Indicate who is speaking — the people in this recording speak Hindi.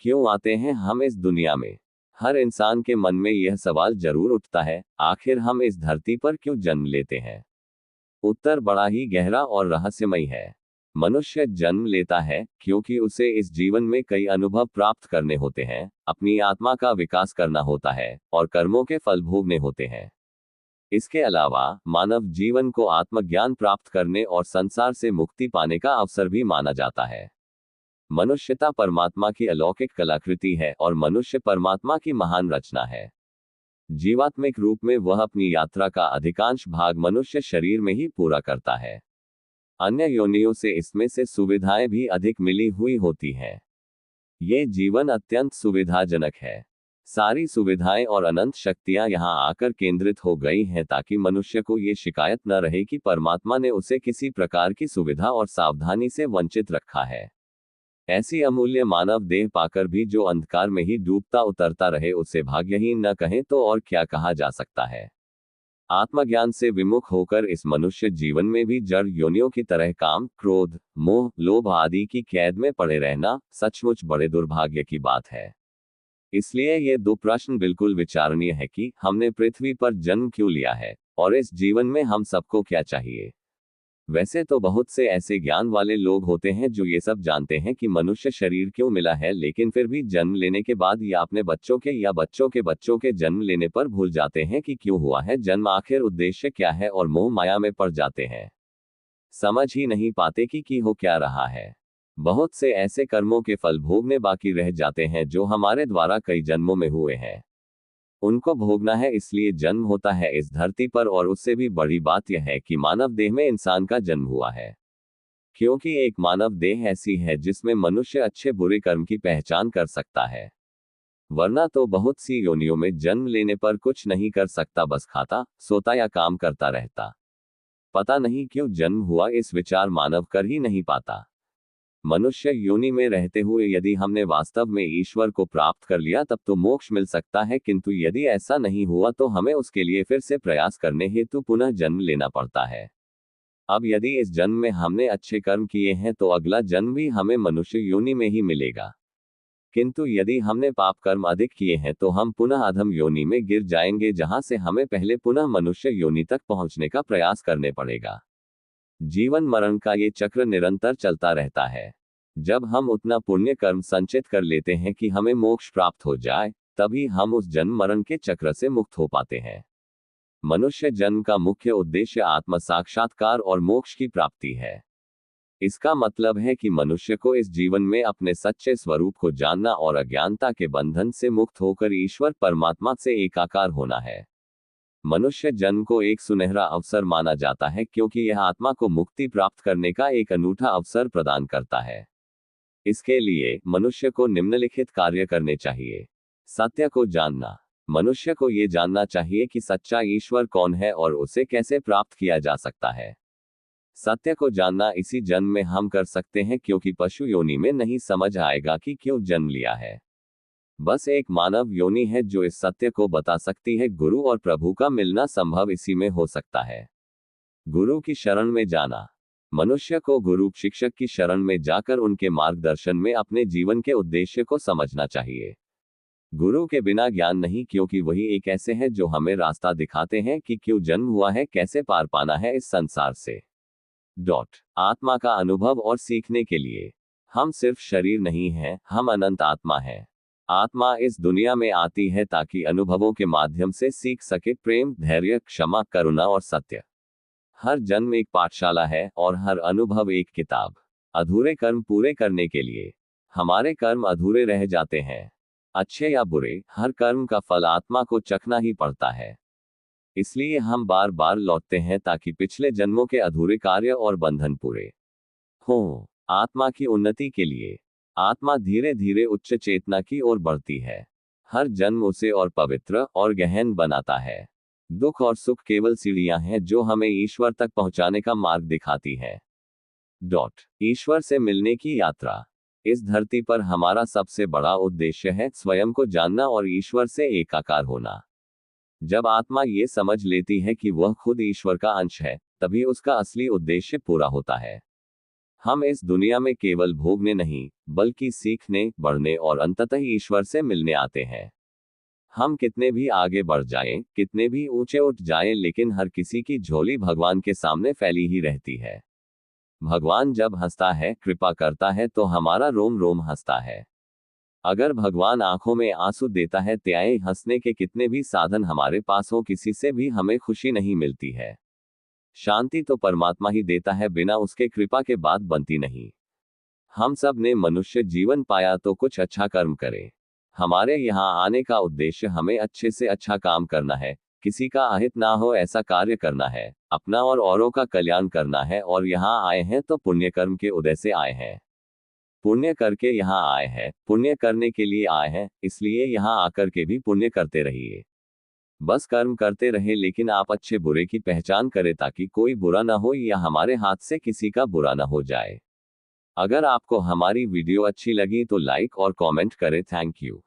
Speaker 1: क्यों आते हैं हम इस दुनिया में? हर इंसान के मन में यह सवाल जरूर उठता है, आखिर हम इस धरती पर क्यों जन्म लेते हैं? उत्तर बड़ा ही गहरा और रहस्यमयी है। मनुष्य जन्म लेता है क्योंकि उसे इस जीवन में कई अनुभव प्राप्त करने होते हैं, अपनी आत्मा का विकास करना होता है और कर्मों के फल भोगने होते हैं। इसके अलावा मानव जीवन को आत्मज्ञान प्राप्त करने और संसार से मुक्ति पाने का अवसर भी माना जाता है। मनुष्यता परमात्मा की अलौकिक कलाकृति है और मनुष्य परमात्मा की महान रचना है। जीवात्मिक रूप में वह अपनी यात्रा का अधिकांश भाग मनुष्य शरीर में ही पूरा करता है। अन्य योनियों से इसमें से सुविधाएं भी अधिक मिली हुई होती हैं। ये जीवन अत्यंत सुविधाजनक है। सारी सुविधाएं और अनंत शक्तियां यहां आकर केंद्रित हो गई हैं ताकि मनुष्य को ये शिकायत न रहे कि परमात्मा ने उसे किसी प्रकार की सुविधा और सावधानी से वंचित रखा है। ऐसी अमूल्य मानव देह पाकर भी जो अंधकार में ही डूबता उतरता रहे, उसे भाग्यहीन न कहें तो और क्या कहा जा सकता है। आत्मज्ञान से विमुख होकर इस मनुष्य जीवन में भी जड़ योनियों की तरह काम, क्रोध, मोह, लोभ आदि की कैद में पड़े रहना सचमुच बड़े दुर्भाग्य की बात है। इसलिए ये दो प्रश्न बिल्कुल विचारणीय है कि हमने पृथ्वी पर जन्म क्यों लिया है और इस जीवन में हम सबको क्या चाहिए। वैसे तो बहुत से ऐसे ज्ञान वाले लोग होते हैं जो ये सब जानते हैं कि मनुष्य शरीर क्यों मिला है, लेकिन फिर भी जन्म लेने के बाद या अपने बच्चों के या बच्चों के बच्चों के जन्म लेने पर भूल जाते हैं कि क्यों हुआ है जन्म, आखिर उद्देश्य क्या है, और मोह माया में पड़ जाते हैं। समझ ही नहीं पाते कि हो क्या रहा है। बहुत से ऐसे कर्मों के फल भोगने बाकी रह जाते हैं जो हमारे द्वारा कई जन्मों में हुए हैं। उनको भोगना है, इसलिए जन्म होता है इस धरती पर। और उससे भी बड़ी बात यह है कि मानव देह में इंसान का जन्म हुआ है, क्योंकि एक मानव देह ऐसी है जिसमें मनुष्य अच्छे बुरे कर्म की पहचान कर सकता है। वरना तो बहुत सी योनियों में जन्म लेने पर कुछ नहीं कर सकता, बस खाता, सोता या काम करता रहता। पता नहीं क्यों जन्म हुआ, इस विचार मानव कर ही नहीं पाता। मनुष्य योनि में रहते हुए यदि हमने वास्तव में ईश्वर को प्राप्त कर लिया तब तो मोक्ष मिल सकता है, किंतु यदि ऐसा नहीं हुआ तो हमें उसके लिए फिर से प्रयास करने हेतु पुनः जन्म लेना पड़ता है। अब यदि इस जन्म में हमने अच्छे कर्म किए हैं तो अगला जन्म भी हमें मनुष्य योनि में ही मिलेगा, किंतु यदि हमने पाप कर्म अधिक किए हैं तो हम पुनः अधम योनि में गिर जाएंगे, जहां से हमें पहले पुनः मनुष्य योनि तक पहुंचने का प्रयास करने पड़ेगा। जीवन मरण का ये चक्र निरंतर चलता रहता है। जब हम उतना पुण्य कर्म संचित कर लेते हैं कि हमें मोक्ष प्राप्त हो जाए, तभी हम उस जन्म मरण के चक्र से मुक्त हो पाते हैं। मनुष्य जन्म का मुख्य उद्देश्य आत्म साक्षात्कार और मोक्ष की प्राप्ति है। इसका मतलब है कि मनुष्य को इस जीवन में अपने सच्चे स्वरूप को जानना और अज्ञानता के बंधन से मुक्त होकर ईश्वर परमात्मा से एकाकार होना है। मनुष्य जन्म को एक सुनहरा अवसर माना जाता है क्योंकि यह आत्मा को मुक्ति प्राप्त करने का एक अनूठा अवसर प्रदान करता है। इसके लिए मनुष्य को निम्नलिखित कार्य करने चाहिए। सत्य को जानना। मनुष्य को ये जानना चाहिए कि सच्चा ईश्वर कौन है और उसे कैसे प्राप्त किया जा सकता है। सत्य को जानना इसी जन्म में हम कर सकते हैं, क्योंकि पशु योनि में नहीं समझ आएगा कि क्यों जन्म लिया है। बस एक मानव योनि है जो इस सत्य को बता सकती है। गुरु और प्रभु का मिलना संभव इसी में हो सकता है। गुरु की शरण में जाना। मनुष्य को गुरु शिक्षक की शरण में जाकर उनके मार्गदर्शन में अपने जीवन के उद्देश्य को समझना चाहिए। गुरु के बिना ज्ञान नहीं, क्योंकि वही एक ऐसे हैं जो हमें रास्ता दिखाते हैं कि क्यों जन्म हुआ है, कैसे पार पाना है इस संसार से। आत्मा का अनुभव और सीखने के लिए। हम सिर्फ शरीर नहीं हैं, हम अनंत आत्मा हैं। आत्मा इस दुनिया में आती है ताकि अनुभवों के माध्यम से सीख सके प्रेम, धैर्य, क्षमा, करुणा और सत्य। हर जन्म एक पाठशाला है और हर अनुभव एक किताब। अधूरे कर्म पूरे करने के लिए हमारे कर्म अधूरे रह जाते हैं। अच्छे या बुरे, हर कर्म का फल आत्मा को चखना ही पड़ता है। इसलिए हम बार बार लौटते हैं ताकि पिछले जन्मों के अधूरे कार्य और बंधन पूरे हों। आत्मा की उन्नति के लिए आत्मा धीरे धीरे उच्च चेतना की ओर बढ़ती है। हर जन्म उसे और पवित्र और गहन बनाता है। दुख और सुख केवल सीढ़ियां हैं जो हमें ईश्वर तक पहुंचाने का मार्ग दिखाती है। ईश्वर से मिलने की यात्रा। इस धरती पर हमारा सबसे बड़ा उद्देश्य है स्वयं को जानना और ईश्वर से एकाकार होना। जब आत्मा ये समझ लेती है कि वह खुद ईश्वर का अंश है, तभी उसका असली उद्देश्य पूरा होता है। हम इस दुनिया में केवल भोगने नहीं, बल्कि सीखने, बढ़ने और अंततः ईश्वर से मिलने आते हैं। हम कितने भी आगे बढ़ जाएं, कितने भी ऊंचे उठ जाएं, लेकिन हर किसी की झोली भगवान के सामने फैली ही रहती है। भगवान जब हंसता है, कृपा करता है, तो हमारा रोम रोम हंसता है। अगर भगवान आंखों में आंसू देता है, त्याए हंसने के कितने भी साधन हमारे पास हो, किसी से भी हमें खुशी नहीं मिलती है। शांति तो परमात्मा ही देता है, बिना उसके कृपा के बात बनती नहीं। हम सब ने मनुष्य जीवन पाया तो कुछ अच्छा कर्म करें। हमारे यहाँ आने का उद्देश्य हमें अच्छे से अच्छा काम करना है, किसी का अहित ना हो ऐसा कार्य करना है, अपना और औरों का कल्याण करना है। और यहाँ आए हैं तो पुण्य कर्म के उदय से आए हैं। पुण्य करके यहाँ आए हैं, पुण्य करने के लिए आए हैं, इसलिए यहाँ आकर के भी पुण्य करते रहिए। बस कर्म करते रहे, लेकिन आप अच्छे बुरे की पहचान करें, ताकि कोई बुरा ना हो या हमारे हाथ से किसी का बुरा ना हो जाए। अगर आपको हमारी वीडियो अच्छी लगी तो लाइक और कमेंट करें। Thank you.